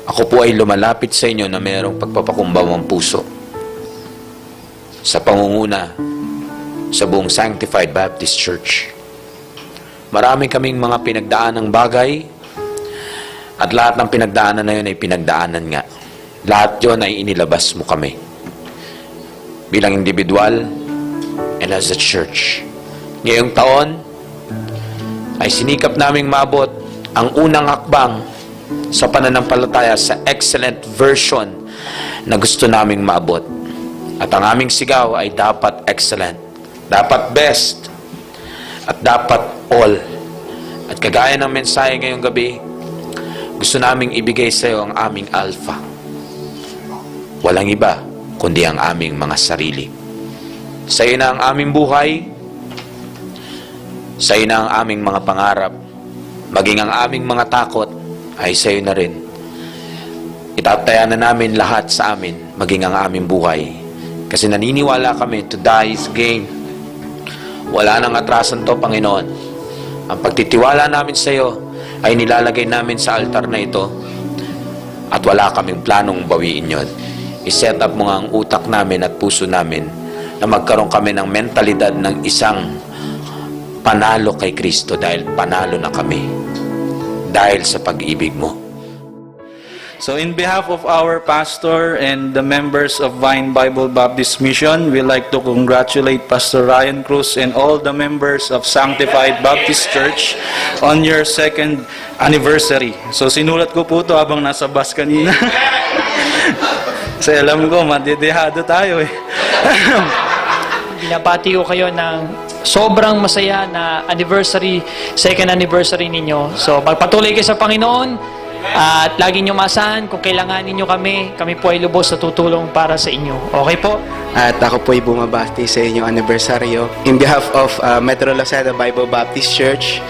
Ako po ay lumalapit sa inyo na mayroong pagpapakumbawang puso sa pangunguna sa buong Sanctified Baptist Church. Marami kaming mga pinagdaanang bagay at lahat ng pinagdaanan na yun ay pinagdaanan nga. Lahat yun ay inilabas mo kami bilang individual and as a church. Ngayong taon ay sinikap naming maabot ang unang hakbang sa pananampalataya sa excellent version na gusto naming maabot. At ang aming sigaw ay dapat excellent, dapat best, at dapat all. At kagaya ng mensahe ngayong gabi, gusto naming ibigay sa iyo ang aming alpha. Walang iba kundi ang aming mga sarili. Sa iyo na ang aming buhay, sa iyo na ang aming mga pangarap, maging ang aming mga takot ay sa iyo na rin. Itataya na namin lahat sa amin, maging ang aming buhay. Kasi naniniwala kami, to die is gain. Wala nang atrasan to, Panginoon. Ang pagtitiwala namin sa iyo ay nilalagay namin sa altar na ito at wala kaming planong bawiin yon. I-set up mo nga ang utak namin at puso namin na magkaroon kami ng mentalidad ng isang panalo kay Kristo dahil panalo na kami dahil sa pag-ibig mo. So in behalf of our pastor and the members of Vine Bible Baptist Mission, we like to congratulate Pastor Ryan Cruz and all the members of Sanctified Baptist Church on your 2nd anniversary. So sinulat ko po ito habang nasa bus kanina. Kasi alam ko, madedehado tayo eh. Binabati ko kayo ng sobrang masaya na anniversary, 2nd anniversary ninyo. So magpatuloy kayo sa Panginoon. At lagi nyo maasahan, kung kailanganin nyo kami po ay lubos na tutulong para sa inyo. Okay po? At ako po ay bumabati sa inyong anibersaryo. In behalf of Metro Lazada Bible Baptist Church,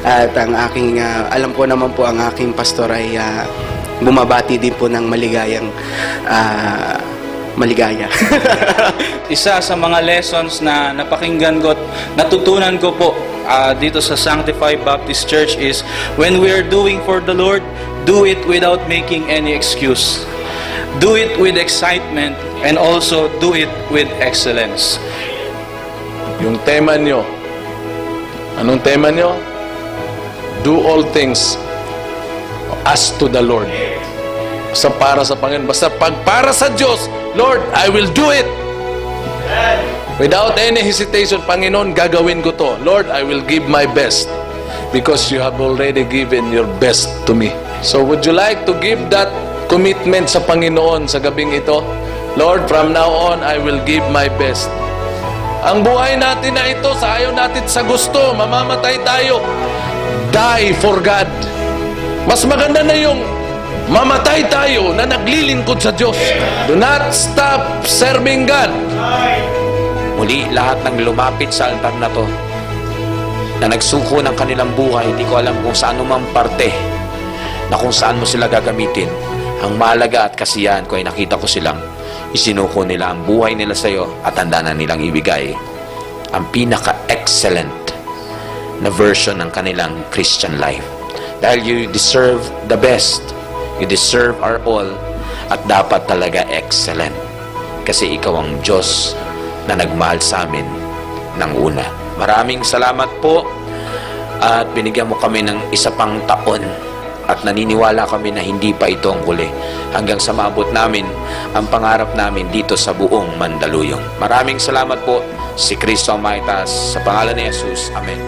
at ang aking, alam ko naman po ang aking pastor ay bumabati din po ng maligaya. Isa sa mga lessons na napakinggan ko at natutunan ko po dito sa Sanctified Baptist Church is when we are doing for the Lord, do it without making any excuse. Do it with excitement and also do it with excellence. Yung tema nyo, anong tema nyo? Do all things as to the Lord. Basta para sa Panginoon. Basta pag para sa Diyos, Lord, I will do it. Without any hesitation, Panginoon, gagawin ko to. Lord, I will give my best because you have already given your best to me. So would you like to give that commitment sa Panginoon sa gabing ito? Lord, from now on, I will give my best. Ang buhay natin na ito, sa ayaw natin sa gusto, mamamatay tayo. Die for God. Mas maganda na yung mamatay tayo na naglilingkod sa Diyos. Do not stop serving God. Muli, lahat ng lumapit sa altar na to, na nagsuko ng kanilang buhay, hindi ko alam kung saan mang parte, na kung saan mo sila gagamitin. Ang mahalaga at kasiyahan ko ay nakita ko silang isinuko nila ang buhay nila sa iyo at handa na nilang ibigay ang pinaka-excellent na version ng kanilang Christian life. Dahil you deserve the best. You deserve our all at dapat talaga excellent. Kasi ikaw ang Diyos na nagmahal sa amin ng una. Maraming salamat po at binigyan mo kami ng isa pang taon at naniniwala kami na hindi pa ito ang huli hanggang sa maabot namin ang pangarap namin dito sa buong Mandaluyong. Maraming salamat po. Si Kristo ang maitas. Sa pangalan ni Jesus. Amen.